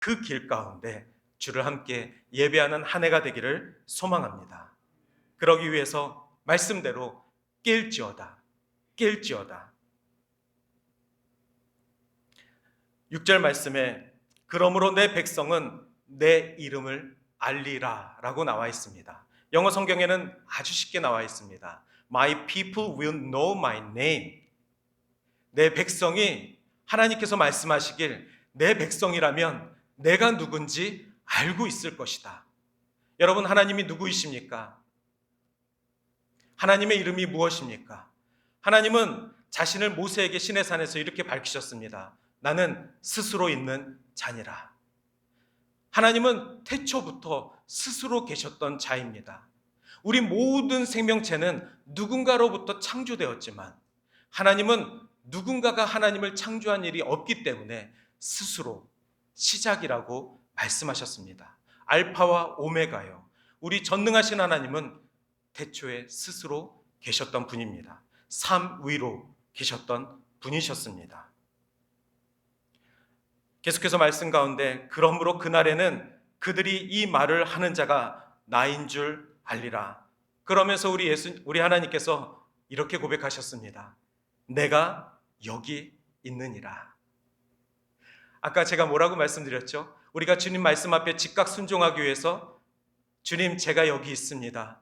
그 길 가운데 주를 함께 예배하는 한 해가 되기를 소망합니다. 그러기 위해서 말씀대로 깰지어다, 깰지어다. 6절 말씀에 그러므로 내 백성은 내 이름을 알리라 라고 나와 있습니다. 영어 성경에는 아주 쉽게 나와 있습니다. My people will know my name. 내 백성이, 하나님께서 말씀하시길 내 백성이라면 내가 누군지 알고 있을 것이다. 여러분, 하나님이 누구이십니까? 하나님의 이름이 무엇입니까? 하나님은 자신을 모세에게 시내산에서 이렇게 밝히셨습니다. 나는 스스로 있는 자니라. 하나님은 태초부터 스스로 계셨던 자입니다. 우리 모든 생명체는 누군가로부터 창조되었지만 하나님은 누군가가 하나님을 창조한 일이 없기 때문에 스스로 시작이라고 말씀하셨습니다. 알파와 오메가요. 우리 전능하신 하나님은 태초에 스스로 계셨던 분입니다. 삼위로 계셨던 분이셨습니다. 계속해서 말씀 가운데 그러므로 그날에는 그들이 이 말을 하는 자가 나인 줄 알리라. 그러면서 우리 하나님께서 이렇게 고백하셨습니다. 내가 여기 있느니라. 아까 제가 뭐라고 말씀드렸죠? 우리가 주님 말씀 앞에 즉각 순종하기 위해서 주님, 제가 여기 있습니다.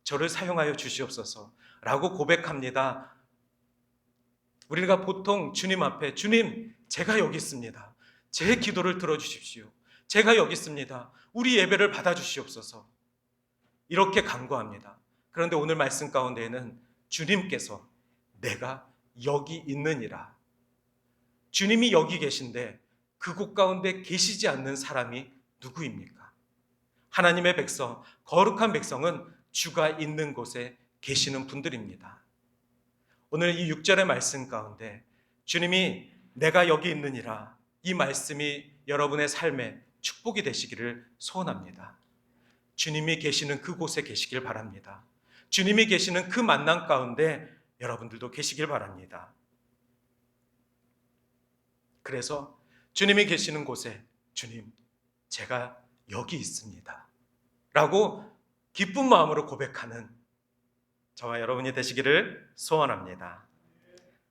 저를 사용하여 주시옵소서 라고 고백합니다. 우리가 보통 주님 앞에 주님, 제가 여기 있습니다. 제 기도를 들어주십시오. 제가 여기 있습니다. 우리 예배를 받아주시옵소서. 이렇게 간구합니다. 그런데 오늘 말씀 가운데에는 주님께서 내가 여기 있느니라. 주님이 여기 계신데 그곳 가운데 계시지 않는 사람이 누구입니까? 하나님의 백성, 거룩한 백성은 주가 있는 곳에 계시는 분들입니다. 오늘 이 6절의 말씀 가운데 주님이 내가 여기 있느니라, 이 말씀이 여러분의 삶에 축복이 되시기를 소원합니다. 주님이 계시는 그곳에 계시길 바랍니다. 주님이 계시는 그 만남 가운데 여러분들도 계시길 바랍니다. 그래서 주님이 계시는 곳에 주님, 제가 여기 있습니다 라고 기쁜 마음으로 고백하는 저와 여러분이 되시기를 소원합니다.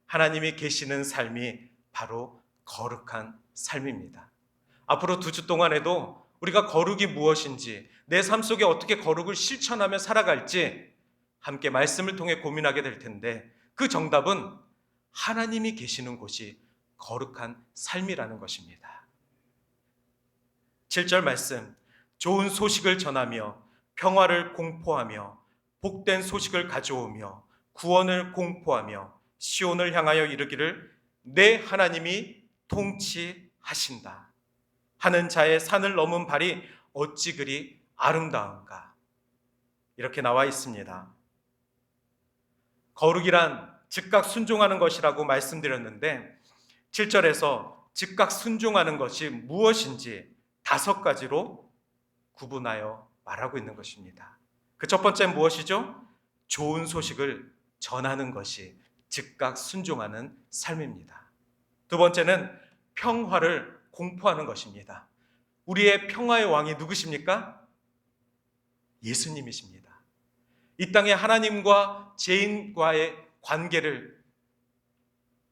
하나님이 계시는 삶이 바로 거룩한 삶입니다. 앞으로 2주 동안에도 우리가 거룩이 무엇인지, 내 삶 속에 어떻게 거룩을 실천하며 살아갈지 함께 말씀을 통해 고민하게 될 텐데, 그 정답은 하나님이 계시는 곳이 거룩한 삶이라는 것입니다. 7절 말씀, 좋은 소식을 전하며 평화를 공포하며 복된 소식을 가져오며 구원을 공포하며 시온을 향하여 이르기를 내 하나님이 통치하신다 하는 자의 산을 넘은 발이 어찌 그리 아름다운가. 이렇게 나와 있습니다. 거룩이란 즉각 순종하는 것이라고 말씀드렸는데 7절에서 즉각 순종하는 것이 무엇인지 5가지로 구분하여 말하고 있는 것입니다. 그 첫 번째는 무엇이죠? 좋은 소식을 전하는 것이 즉각 순종하는 삶입니다. 두 번째는 평화를 공포하는 것입니다. 우리의 평화의 왕이 누구십니까? 예수님이십니다. 이 땅에 하나님과 죄인과의 관계를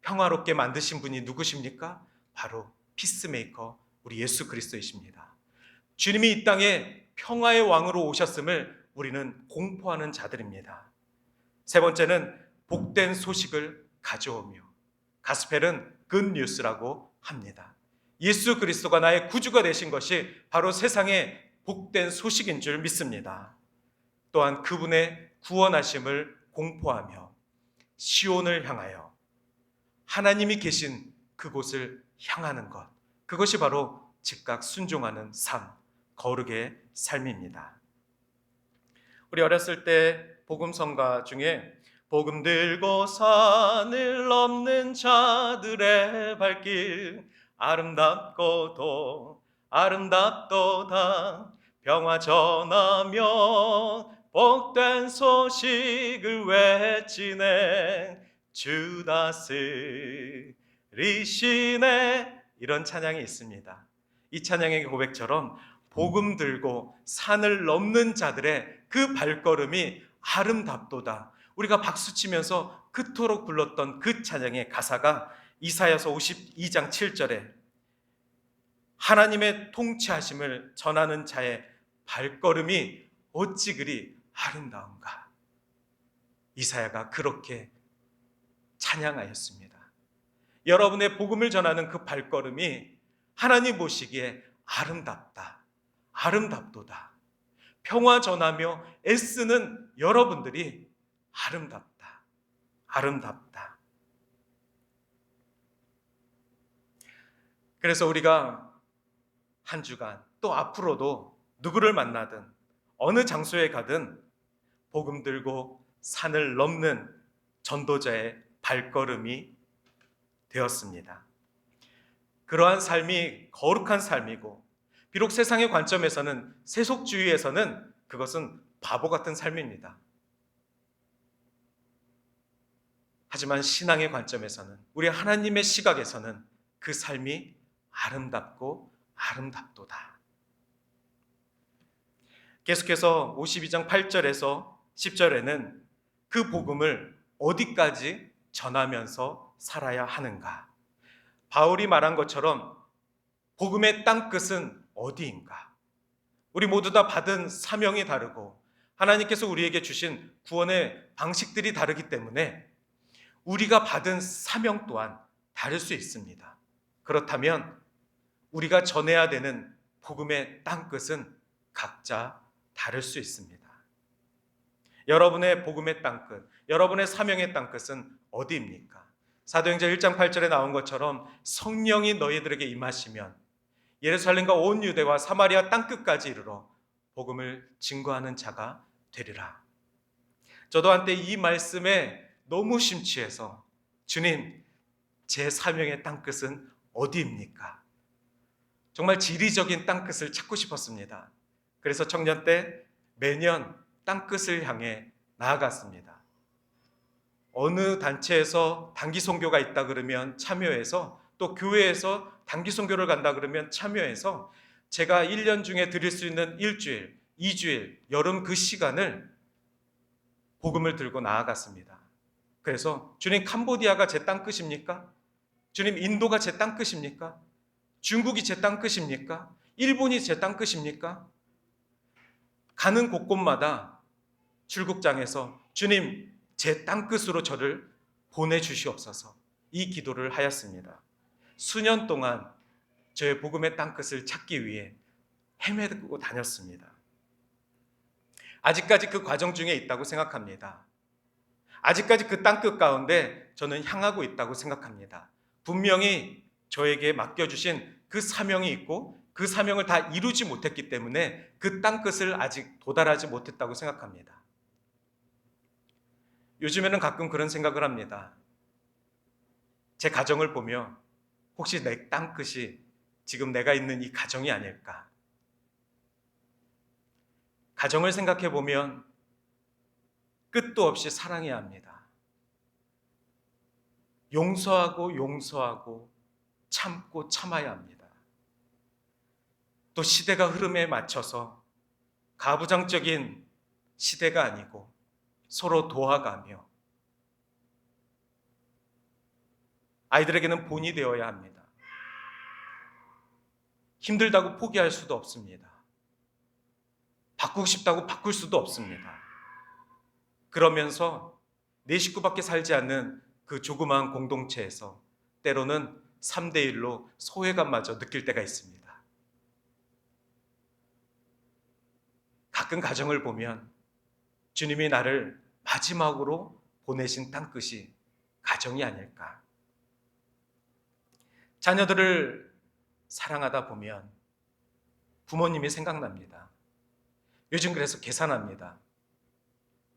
평화롭게 만드신 분이 누구십니까? 바로 피스메이커 우리 예수 그리스도이십니다. 주님이 이 땅에 평화의 왕으로 오셨음을 우리는 공포하는 자들입니다. 세 번째는 복된 소식을 가져오며, 가스펠은 굿뉴스라고 합니다. 예수 그리스도가 나의 구주가 되신 것이 바로 세상의 복된 소식인 줄 믿습니다. 또한 그분의 구원하심을 공포하며 시온을 향하여 하나님이 계신 그곳을 향하는 것, 그것이 바로 즉각 순종하는 삶, 거룩의 삶입니다. 우리 어렸을 때 복음성가 중에 복음 들고 산을 넘는 자들의 발길 아름답고도 아름답도다 평화 전하며 복된 소식을 외치네 주 다스리시네, 이런 찬양이 있습니다. 이 찬양의 고백처럼 복음 들고 산을 넘는 자들의 그 발걸음이 아름답도다. 우리가 박수치면서 그토록 불렀던 그 찬양의 가사가 이사야서 52장 7절에 하나님의 통치하심을 전하는 자의 발걸음이 어찌 그리 아름다운가. 이사야가 그렇게 찬양하였습니다. 여러분의 복음을 전하는 그 발걸음이 하나님 보시기에 아름답다, 아름답도다. 평화 전하며 애쓰는 여러분들이 아름답다, 아름답다. 그래서 우리가 한 주간 또 앞으로도 누구를 만나든 어느 장소에 가든 복음 들고 산을 넘는 전도자의 발걸음이 되었습니다. 그러한 삶이 거룩한 삶이고, 비록 세상의 관점에서는, 세속주의에서는 그것은 바보 같은 삶입니다. 하지만 신앙의 관점에서는, 우리 하나님의 시각에서는 그 삶이 아름답고 아름답도다. 계속해서 52장 8절에서 10절에는 그 복음을 어디까지 전하면서 살아야 하는가? 바울이 말한 것처럼 복음의 땅끝은 어디인가? 우리 모두 다 받은 사명이 다르고 하나님께서 우리에게 주신 구원의 방식들이 다르기 때문에 우리가 받은 사명 또한 다를 수 있습니다. 그렇다면 우리가 전해야 되는 복음의 땅끝은 각자 다를 수 있습니다. 여러분의 복음의 땅끝, 여러분의 사명의 땅끝은 어디입니까? 사도행전 1장 8절에 나온 것처럼 성령이 너희들에게 임하시면 예루살렘과 온 유대와 사마리아 땅끝까지 이르러 복음을 증거하는 자가 되리라. 저도 한때 이 말씀에 너무 심취해서 주님, 제 사명의 땅끝은 어디입니까? 정말 지리적인 땅끝을 찾고 싶었습니다. 그래서 청년 때 매년 땅끝을 향해 나아갔습니다. 어느 단체에서 단기 선교가 있다 그러면 참여해서, 또 교회에서 단기 선교를 간다 그러면 참여해서 제가 1년 중에 드릴 수 있는 일주일, 2주일, 여름 그 시간을 복음을 들고 나아갔습니다. 그래서 주님, 캄보디아가 제 땅끝입니까? 주님, 인도가 제 땅끝입니까? 중국이 제 땅끝입니까? 일본이 제 땅끝입니까? 가는 곳곳마다 출국장에서 주님, 제 땅끝으로 저를 보내주시옵소서, 이 기도를 하였습니다. 수년 동안 저의 복음의 땅끝을 찾기 위해 헤매고 다녔습니다. 아직까지 그 과정 중에 있다고 생각합니다. 아직까지 그 땅끝 가운데 저는 향하고 있다고 생각합니다. 분명히 저에게 맡겨주신 그 사명이 있고 그 사명을 다 이루지 못했기 때문에 그 땅끝을 아직 도달하지 못했다고 생각합니다. 요즘에는 가끔 그런 생각을 합니다. 제 가정을 보며 혹시 내 땅끝이 지금 내가 있는 이 가정이 아닐까? 가정을 생각해 보면 끝도 없이 사랑해야 합니다. 용서하고 용서하고 참고 참아야 합니다. 또 시대가 흐름에 맞춰서 가부장적인 시대가 아니고 서로 도와가며 아이들에게는 본이 되어야 합니다. 힘들다고 포기할 수도 없습니다. 바꾸고 싶다고 바꿀 수도 없습니다. 그러면서 내 식구밖에 살지 않는 그 조그마한 공동체에서 때로는 3대1로 소외감마저 느낄 때가 있습니다. 가끔 가정을 보면 주님이 나를 마지막으로 보내신 땅끝이 가정이 아닐까. 자녀들을 사랑하다 보면 부모님이 생각납니다. 요즘 그래서 계산합니다.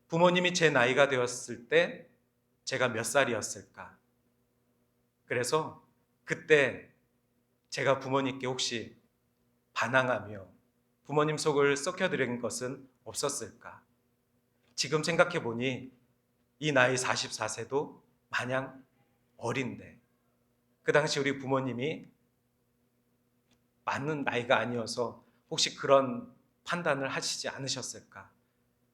부모님이 제 나이가 되었을 때 제가 몇 살이었을까? 그래서 그때 제가 부모님께 혹시 반항하며 부모님 속을 썩혀드린 것은 없었을까? 지금 생각해 보니 이 나이 44세도 마냥 어린데 그 당시 우리 부모님이 맞는 나이가 아니어서 혹시 그런 판단을 하시지 않으셨을까?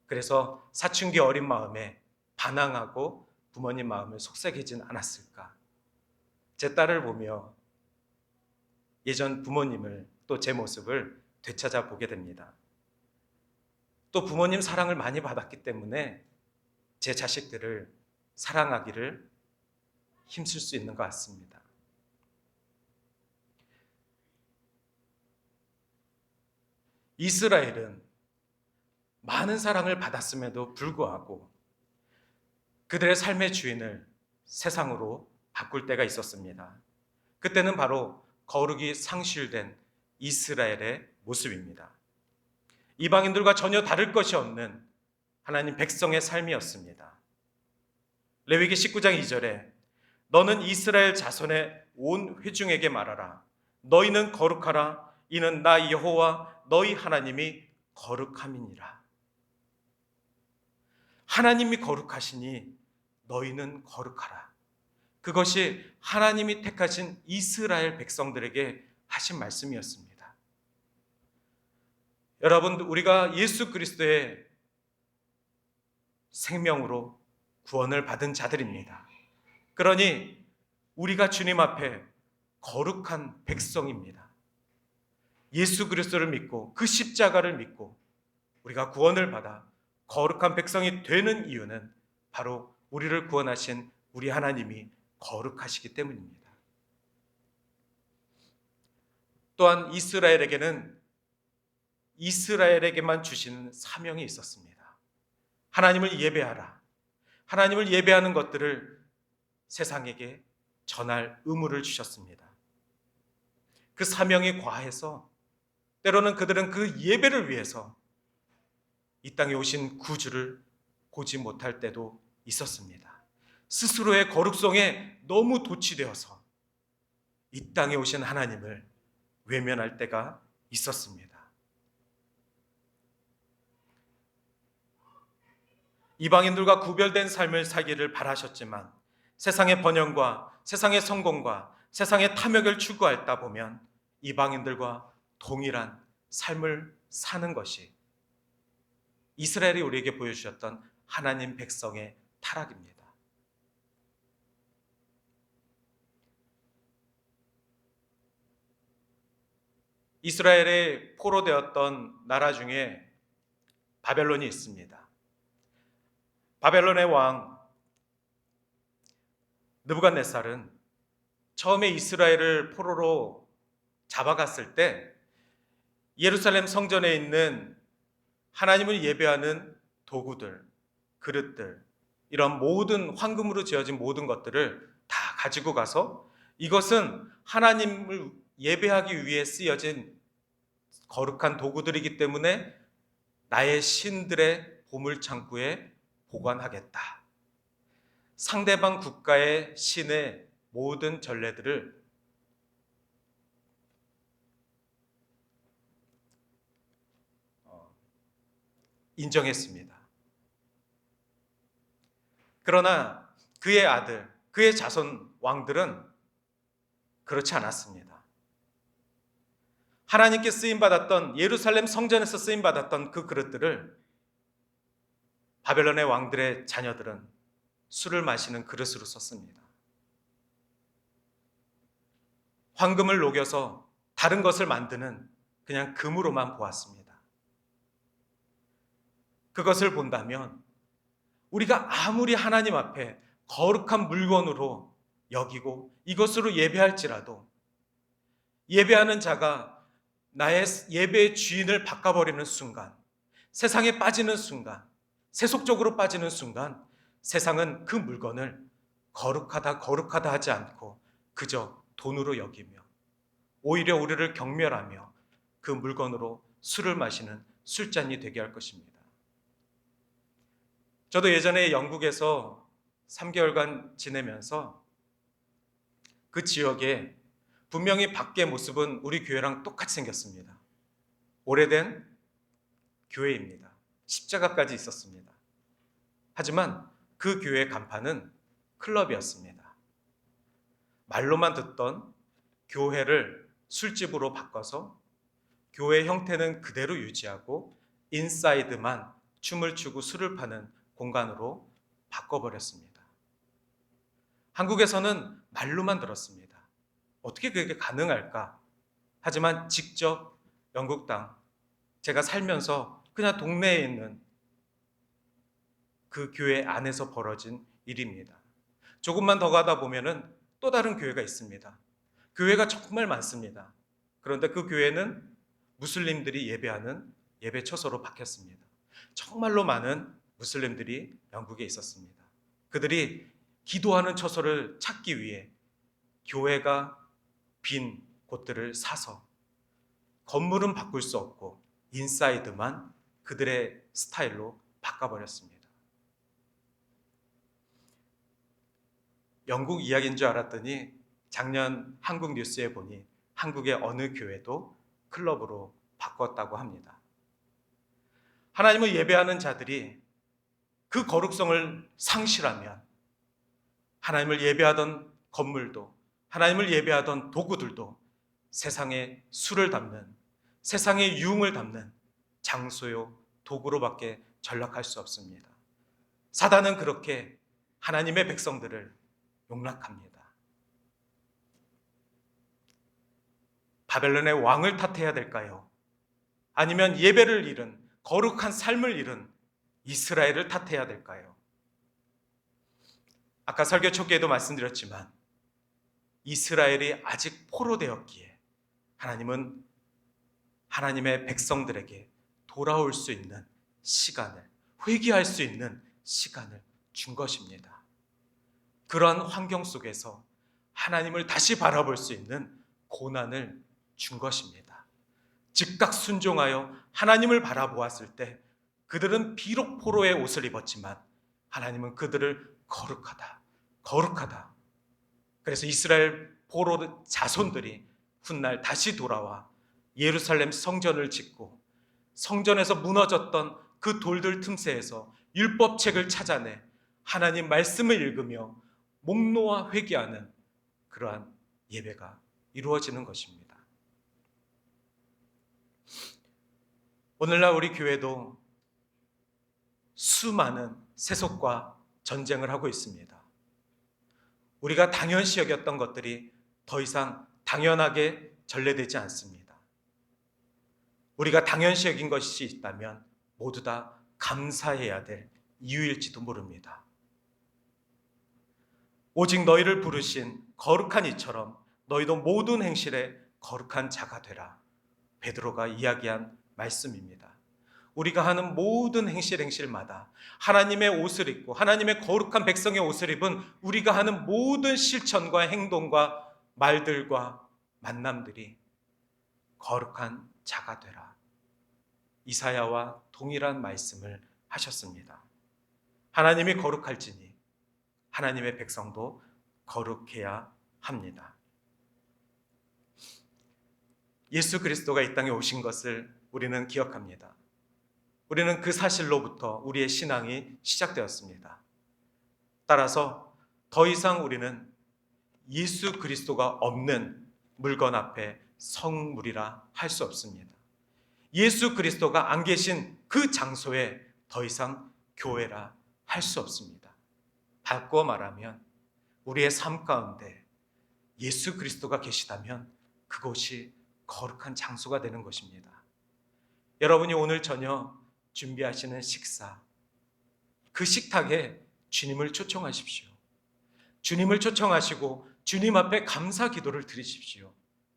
그래서 사춘기 어린 마음에 반항하고 부모님 마음을 속삭이진 않았을까? 제 딸을 보며 예전 부모님을 또 제 모습을 되찾아 보게 됩니다. 또 부모님 사랑을 많이 받았기 때문에 제 자식들을 사랑하기를 힘쓸 수 있는 것 같습니다. 이스라엘은 많은 사랑을 받았음에도 불구하고 그들의 삶의 주인을 세상으로 바꿀 때가 있었습니다. 그때는 바로 거룩이 상실된 이스라엘의 모습입니다. 이방인들과 전혀 다를 것이 없는 하나님 백성의 삶이었습니다. 레위기 19장 2절에 너는 이스라엘 자손의 온 회중에게 말하라. 너희는 거룩하라. 이는 나 여호와 너희 하나님이 거룩함이니라. 하나님이 거룩하시니 너희는 거룩하라. 그것이 하나님이 택하신 이스라엘 백성들에게 하신 말씀이었습니다. 여러분, 우리가 예수 그리스도의 생명으로 구원을 받은 자들입니다. 그러니 우리가 주님 앞에 거룩한 백성입니다. 예수 그리스도를 믿고 그 십자가를 믿고 우리가 구원을 받아 거룩한 백성이 되는 이유는 바로 우리를 구원하신 우리 하나님이 거룩하시기 때문입니다. 또한 이스라엘에게만 주시는 사명이 있었습니다. 하나님을 예배하라. 하나님을 예배하는 것들을 세상에게 전할 의무를 주셨습니다. 그 사명이 과해서 때로는 그들은 그 예배를 위해서 이 땅에 오신 구주를 보지 못할 때도 있었습니다. 스스로의 거룩성에 너무 도취되어서 이 땅에 오신 하나님을 외면할 때가 있었습니다. 이방인들과 구별된 삶을 살기를 바라셨지만 세상의 번영과 세상의 성공과 세상의 탐욕을 추구하다 보면 이방인들과 동일한 삶을 사는 것이 이스라엘이 우리에게 보여주셨던 하나님 백성의 타락입니다. 이스라엘의 포로되었던 나라 중에 바벨론이 있습니다. 바벨론의 왕 느부갓네살은 처음에 이스라엘을 포로로 잡아갔을 때 예루살렘 성전에 있는 하나님을 예배하는 도구들, 그릇들, 이런 모든 황금으로 지어진 모든 것들을 다 가지고 가서 이것은 하나님을 예배하기 위해 쓰여진 거룩한 도구들이기 때문에 나의 신들의 보물창고에 보관하겠다. 상대방 국가의 신의 모든 전례들을 인정했습니다. 그러나 그의 아들, 그의 자손 왕들은 그렇지 않았습니다. 하나님께 쓰임받았던 예루살렘 성전에서 쓰임받았던 그 그릇들을 바벨론의 왕들의 자녀들은 술을 마시는 그릇으로 썼습니다. 황금을 녹여서 다른 것을 만드는 그냥 금으로만 보았습니다. 그것을 본다면 우리가 아무리 하나님 앞에 거룩한 물건으로 여기고 이것으로 예배할지라도 예배하는 자가 나의 예배의 주인을 바꿔버리는 순간, 세상에 빠지는 순간, 세속적으로 빠지는 순간 세상은 그 물건을 거룩하다 하지 않고 그저 돈으로 여기며 오히려 우리를 경멸하며 그 물건으로 술을 마시는 술잔이 되게 할 것입니다. 저도 예전에 영국에서 3개월간 지내면서 그 지역에 분명히 밖의 모습은 우리 교회랑 똑같이 생겼습니다. 오래된 교회입니다. 십자가까지 있었습니다. 하지만 그 교회의 간판은 클럽이었습니다. 말로만 듣던 교회를 술집으로 바꿔서 교회 형태는 그대로 유지하고 인사이드만 춤을 추고 술을 파는 공간으로 바꿔버렸습니다. 한국에서는 말로만 들었습니다. 어떻게 그게 가능할까? 하지만 직접 영국 땅, 제가 살면서 그냥 동네에 있는 그 교회 안에서 벌어진 일입니다. 조금만 더 가다 보면은 또 다른 교회가 있습니다. 교회가 정말 많습니다. 그런데 그 교회는 무슬림들이 예배하는 예배 처소로 바뀌었습니다. 정말로 많은 무슬림들이 영국에 있었습니다. 그들이 기도하는 처소를 찾기 위해 교회가 빈 곳들을 사서 건물은 바꿀 수 없고 인사이드만 그들의 스타일로 바꿔버렸습니다. 영국 이야기인 줄 알았더니 작년 한국 뉴스에 보니 한국의 어느 교회도 클럽으로 바꿨다고 합니다. 하나님을 예배하는 자들이 그 거룩성을 상실하면 하나님을 예배하던 건물도, 하나님을 예배하던 도구들도 세상에 술을 담는, 세상에 유흥을 담는 장소요 도구로밖에 전락할 수 없습니다. 사단은 그렇게 하나님의 백성들을 용락합니다. 바벨론의 왕을 탓해야 될까요? 아니면 예배를 잃은, 거룩한 삶을 잃은 이스라엘을 탓해야 될까요? 아까 설교 초기에도 말씀드렸지만 이스라엘이 아직 포로되었기에 하나님은 하나님의 백성들에게 돌아올 수 있는 시간을, 회개할 수 있는 시간을 준 것입니다. 그러한 환경 속에서 하나님을 다시 바라볼 수 있는 고난을 준 것입니다. 즉각 순종하여 하나님을 바라보았을 때 그들은 비록 포로의 옷을 입었지만 하나님은 그들을 거룩하다, 거룩하다. 그래서 이스라엘 포로 자손들이 훗날 다시 돌아와 예루살렘 성전을 짓고 성전에서 무너졌던 그 돌들 틈새에서 율법책을 찾아내 하나님 말씀을 읽으며 목 놓아 회개하는 그러한 예배가 이루어지는 것입니다. 오늘날 우리 교회도 수많은 세속과 전쟁을 하고 있습니다. 우리가 당연시 여겼던 것들이 더 이상 당연하게 전래되지 않습니다. 우리가 당연시 여긴 것이 있다면 모두 다 감사해야 될 이유일지도 모릅니다. 오직 너희를 부르신 거룩한 이처럼 너희도 모든 행실에 거룩한 자가 되라. 베드로가 이야기한 말씀입니다. 우리가 하는 모든 행실마다 하나님의 옷을 입고 하나님의 거룩한 백성의 옷을 입은 우리가 하는 모든 실천과 행동과 말들과 만남들이 거룩한 자가 되라. 이사야와 동일한 말씀을 하셨습니다. 하나님이 거룩할지니 하나님의 백성도 거룩해야 합니다. 예수 그리스도가 이 땅에 오신 것을 우리는 기억합니다. 우리는 그 사실로부터 우리의 신앙이 시작되었습니다. 따라서 더 이상 우리는 예수 그리스도가 없는 물건 앞에 성물이라 할 수 없습니다. 예수 그리스도가 안 계신 그 장소에 더 이상 교회라 할 수 없습니다. 바꿔 말하면 우리의 삶 가운데 예수 그리스도가 계시다면 그곳이 거룩한 장소가 되는 것입니다. 여러분이 오늘 저녁 준비하시는 식사, 그 식탁에 주님을 초청하십시오. 주님을 초청하시고 주님 앞에 감사 기도를 드리십시오.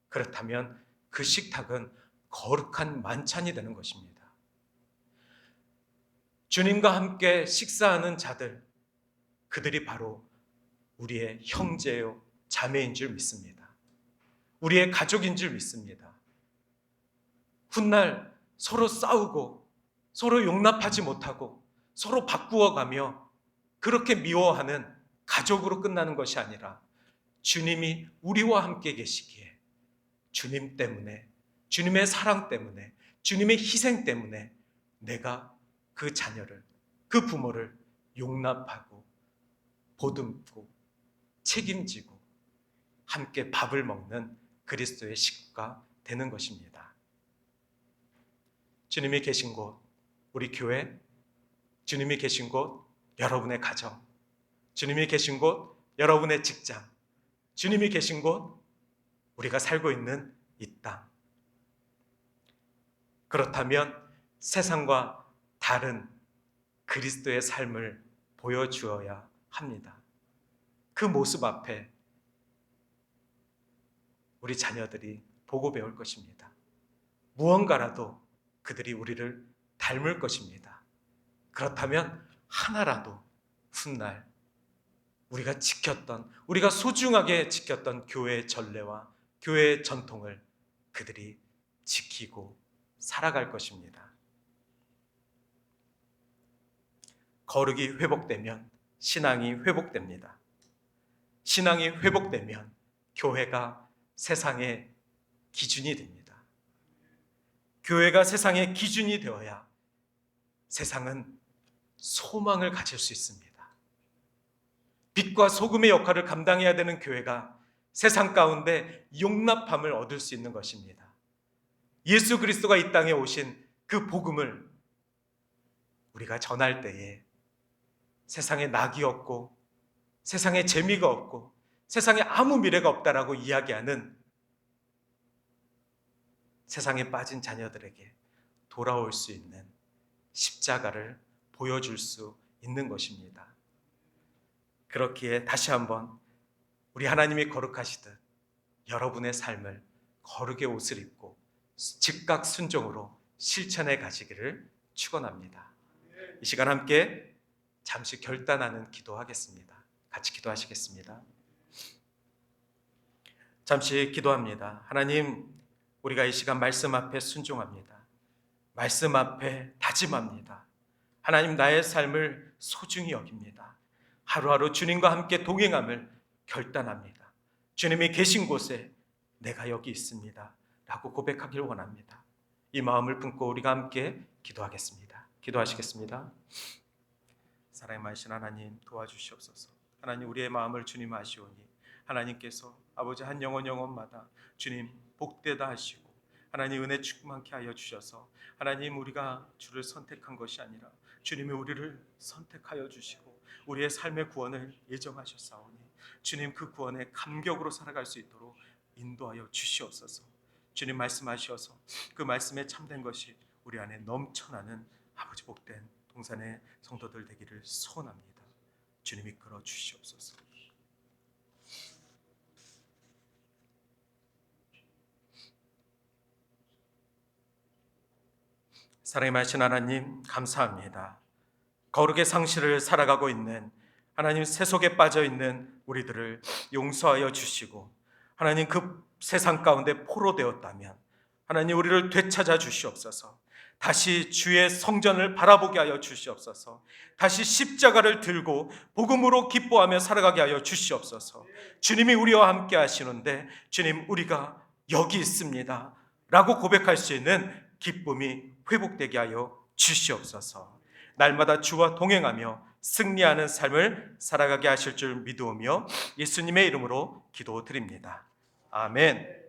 그렇다면 그 식탁은 거룩한 만찬이 되는 것입니다. 주님과 함께 식사하는 자들, 그들이 바로 우리의 형제요 자매인 줄 믿습니다. 우리의 가족인 줄 믿습니다. 훗날 서로 싸우고 서로 용납하지 못하고 서로 바꾸어가며 그렇게 미워하는 가족으로 끝나는 것이 아니라 주님이 우리와 함께 계시기에 주님 때문에, 주님의 사랑 때문에, 주님의 희생 때문에 내가 그 자녀를, 그 부모를 용납하고 보듬고 책임지고 함께 밥을 먹는 그리스도의 식구가 되는 것입니다. 주님이 계신 곳, 우리 교회, 주님이 계신 곳, 여러분의 가정, 주님이 계신 곳, 여러분의 직장, 주님이 계신 곳, 우리가 살고 있는 이 땅. 그렇다면 세상과 다른 그리스도의 삶을 보여주어야 합니다. 그 모습 앞에 우리 자녀들이 보고 배울 것입니다. 무언가라도 그들이 우리를 닮을 것입니다. 그렇다면 하나라도 훗날 우리가 지켰던, 우리가 소중하게 지켰던 교회의 전례와 교회의 전통을 그들이 지키고 살아갈 것입니다. 거룩이 회복되면 신앙이 회복됩니다. 신앙이 회복되면 교회가 세상의 기준이 됩니다. 교회가 세상의 기준이 되어야 세상은 소망을 가질 수 있습니다. 빛과 소금의 역할을 감당해야 되는 교회가 세상 가운데 용납함을 얻을 수 있는 것입니다. 예수 그리스도가 이 땅에 오신 그 복음을 우리가 전할 때에 세상에 낙이 없고 세상에 재미가 없고 세상에 아무 미래가 없다라고 이야기하는 세상에 빠진 자녀들에게 돌아올 수 있는 십자가를 보여줄 수 있는 것입니다. 그렇기에 다시 한번 우리 하나님이 거룩하시듯 여러분의 삶을 거룩의 옷을 입고 즉각 순종으로 실천해 가시기를 축원합니다. 이 시간 함께 잠시 결단하는 기도하겠습니다. 같이 기도하시겠습니다. 잠시 기도합니다. 하나님, 우리가 이 시간 말씀 앞에 순종합니다. 말씀 앞에 다짐합니다. 하나님, 나의 삶을 소중히 여깁니다. 하루하루 주님과 함께 동행함을 결단합니다. 주님이 계신 곳에 내가 여기 있습니다 라고 고백하길 원합니다. 이 마음을 품고 우리가 함께 기도하겠습니다. 기도하시겠습니다. 사랑의 많으신 하나님, 도와주시옵소서. 하나님, 우리의 마음을 주님 아시오니 하나님께서 아버지 한 영혼마다 주님 복되다 하시고 하나님 은혜 충만케 하여 주셔서 하나님, 우리가 주를 선택한 것이 아니라 주님이 우리를 선택하여 주시고 우리의 삶의 구원을 예정하셨사오니 주님, 그 구원에 감격으로 살아갈 수 있도록 인도하여 주시옵소서. 주님 말씀하셔서 그 말씀에 참된 것이 우리 안에 넘쳐나는 아버지 복된 동산의 성도들 되기를 소원합니다. 주님 이끌어 주시옵소서. 사랑의 많으신 하나님, 감사합니다. 거룩의 상실을 살아가고 있는 하나님, 세속에 빠져 있는 우리들을 용서하여 주시고 하나님, 그 세상 가운데 포로되었다면 하나님, 우리를 되찾아 주시옵소서. 다시 주의 성전을 바라보게 하여 주시옵소서. 다시 십자가를 들고 복음으로 기뻐하며 살아가게 하여 주시옵소서. 주님이 우리와 함께 하시는데 주님, 우리가 여기 있습니다 라고 고백할 수 있는 기쁨이 회복되게 하여 주시옵소서. 날마다 주와 동행하며 승리하는 삶을 살아가게 하실 줄 믿으며 예수님의 이름으로 기도드립니다. 아멘.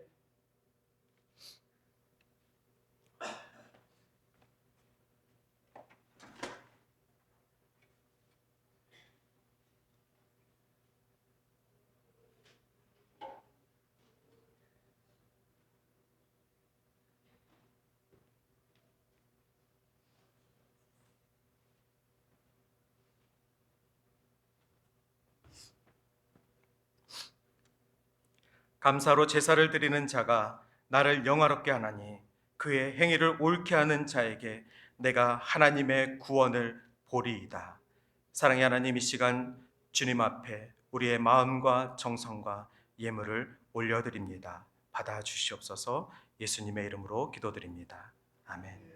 감사로 제사를 드리는 자가 나를 영화롭게 하나니 그의 행위를 옳게 하는 자에게 내가 하나님의 구원을 보리이다. 사랑의 하나님, 이 시간 주님 앞에 우리의 마음과 정성과 예물을 올려드립니다. 받아주시옵소서. 예수님의 이름으로 기도드립니다. 아멘.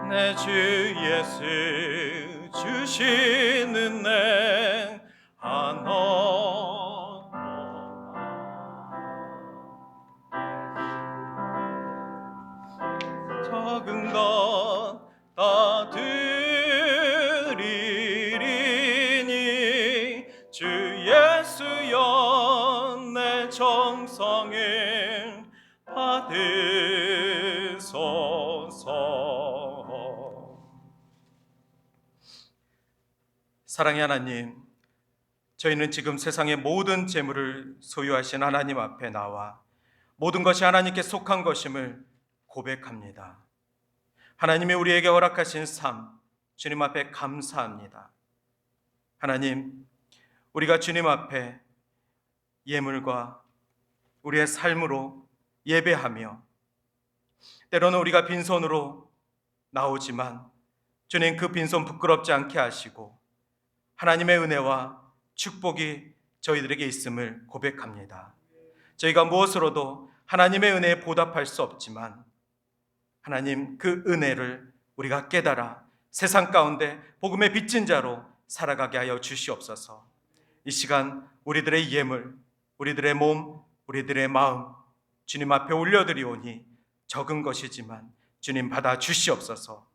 내 주 예수 주신 은혜 하나도 적은 것 다 드리리니 주 예수여 내 정성을 받으소서. 사랑의 하나님, 저희는 지금 세상의 모든 재물을 소유하신 하나님 앞에 나와 모든 것이 하나님께 속한 것임을 고백합니다. 하나님이 우리에게 허락하신 삶, 주님 앞에 감사합니다. 하나님, 우리가 주님 앞에 예물과 우리의 삶으로 예배하며 때로는 우리가 빈손으로 나오지만 주님 그 빈손 부끄럽지 않게 하시고 하나님의 은혜와 축복이 저희들에게 있음을 고백합니다. 저희가 무엇으로도 하나님의 은혜에 보답할 수 없지만 하나님 그 은혜를 우리가 깨달아 세상 가운데 복음의 빚진 자로 살아가게 하여 주시옵소서. 이 시간 우리들의 예물, 우리들의 몸, 우리들의 마음 주님 앞에 올려드리오니 적은 것이지만 주님 받아 주시옵소서.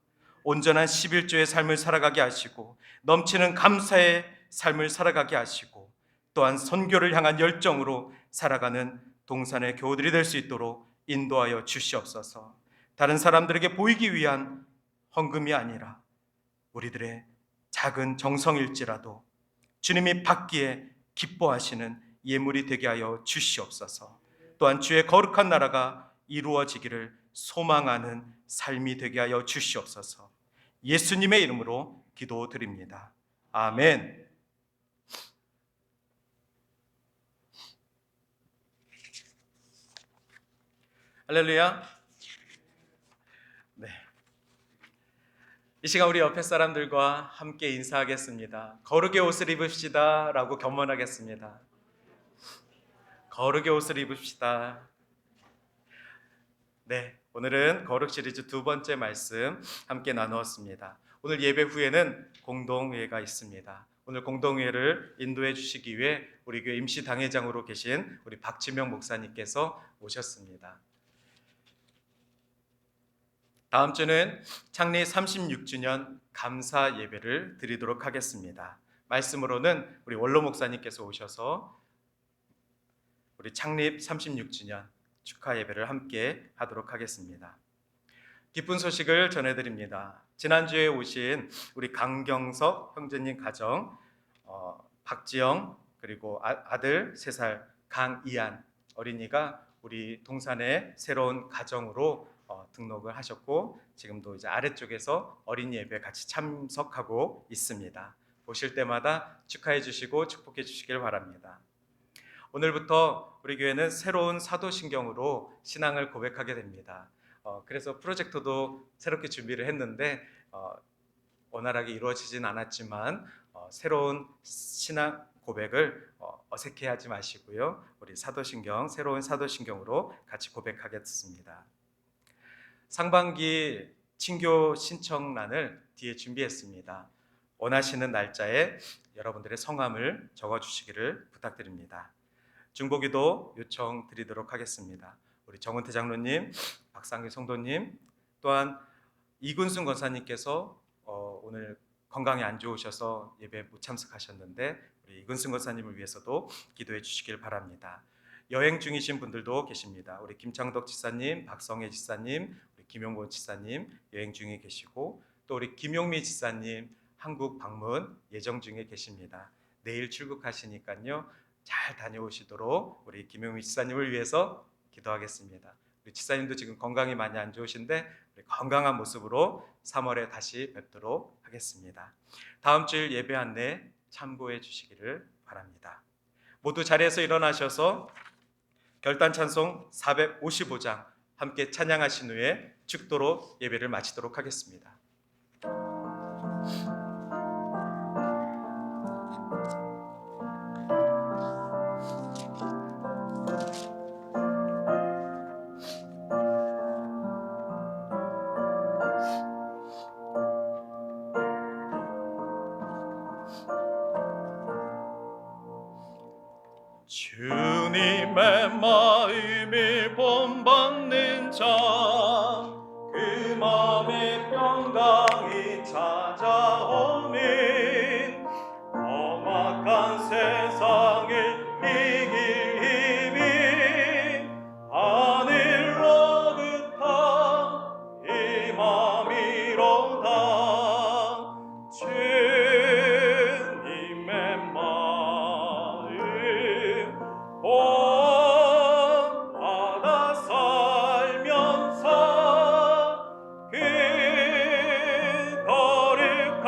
온전한 11조의 삶을 살아가게 하시고 넘치는 감사의 삶을 살아가게 하시고 또한 선교를 향한 열정으로 살아가는 동산의 교우들이 될 수 있도록 인도하여 주시옵소서. 다른 사람들에게 보이기 위한 헌금이 아니라 우리들의 작은 정성일지라도 주님이 받기에 기뻐하시는 예물이 되게 하여 주시옵소서. 또한 주의 거룩한 나라가 이루어지기를 소망하는 삶이 되게 하여 주시옵소서. 예수님의 이름으로 기도드립니다. 아멘. 할렐루야. 네. 이 시간 우리 옆에 사람들과 함께 인사하겠습니다. 거룩의 옷을 입읍시다 라고 겸언하겠습니다. 거룩의 옷을 입읍시다. 네, 오늘은 거룩 시리즈 두 번째 말씀 함께 나누었습니다. 오늘 예배 후에는 공동회가 있습니다. 오늘 공동회를 인도해 주시기 위해 우리 교회 임시 당회장으로 계신 우리 박지명 목사님께서 오셨습니다. 다음 주는 창립 36주년 감사 예배를 드리도록 하겠습니다. 말씀으로는 우리 원로 목사님께서 오셔서 우리 창립 36주년 축하 예배를 함께 하도록 하겠습니다. 기쁜 소식을 전해드립니다. 지난주에 오신 우리 강경석 형제님 가정, 박지영 그리고 아들 3살 강이안 어린이가 우리 동산의 새로운 가정으로 등록을 하셨고 지금도 이제 아래쪽에서 어린이 예배 같이 참석하고 있습니다. 보실 때마다 축하해 주시고 축복해 주시길 바랍니다. 오늘부터 우리 교회는 새로운 사도신경으로 신앙을 고백하게 됩니다. 그래서 프로젝터도 새롭게 준비를 했는데 원활하게 이루어지진 않았지만 새로운 신앙 고백을 어색해하지 마시고요. 우리 사도신경, 새로운 사도신경으로 같이 고백하겠습니다. 상반기 친교 신청란을 뒤에 준비했습니다. 원하시는 날짜에 여러분들의 성함을 적어주시기를 부탁드립니다. 중보기도 요청드리도록 하겠습니다. 우리 정은태 장로님, 박상규 성도님, 또한 이군순 권사님께서 오늘 건강이 안 좋으셔서 예배 못 참석하셨는데 우리 이군순 권사님을 위해서도 기도해 주시길 바랍니다. 여행 중이신 분들도 계십니다. 우리 김창덕 지사님, 박성혜 지사님, 우리 김용곤 지사님 여행 중에 계시고 또 우리 김용미 지사님 한국 방문 예정 중에 계십니다. 내일 출국하시니까요. 잘 다녀오시도록 우리 김용미 지사님을 위해서 기도하겠습니다. 우리 지사님도 지금 건강이 많이 안 좋으신데 우리 건강한 모습으로 3월에 다시 뵙도록 하겠습니다. 다음 주일 예배 안내 참고해 주시기를 바랍니다. 모두 자리에서 일어나셔서 결단 찬송 455장 함께 찬양하신 후에 축도로 예배를 마치도록 하겠습니다. 주님을 본받는 자 그 마음에 평강이 찾아오니 험악한 세상을 이길 힘이 하늘로부터 임함이로다. 주님의 마음 본받아 살면서 그 거룩하심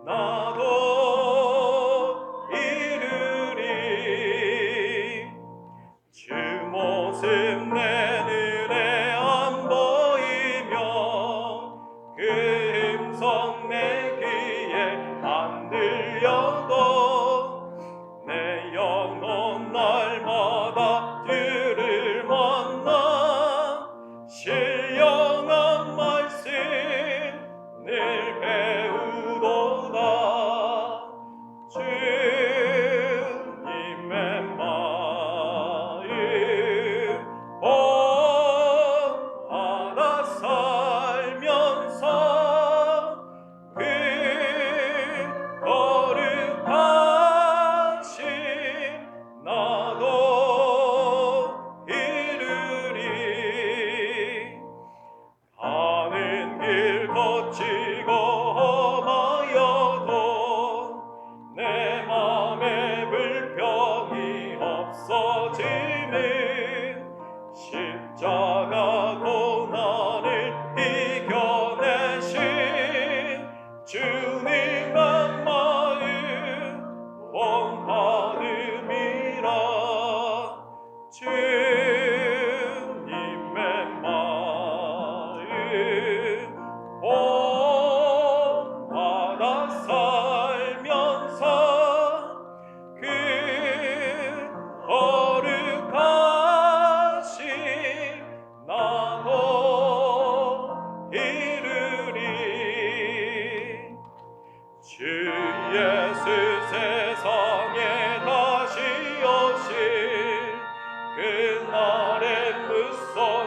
나도 이루리. 주 모습 내 눈에 안 보이며 그 음성 내 귀에 안 들려도 내 영혼 날마다 주를 만나 신령한 말씀 늘 배우도다. 주님의 마음 본받아 살면서 그 거룩하심 나도 이루리. 가는 길 거치고 험하여도 내 맘에 불평이 없어지는 십자가 고난을 이겨내신 주님의 마음 본받음이라. 주님의 마음 본받아 살면서 그 거룩하심 나도 이루리. 주 예수 세상에 다시 오실 그날의 무서운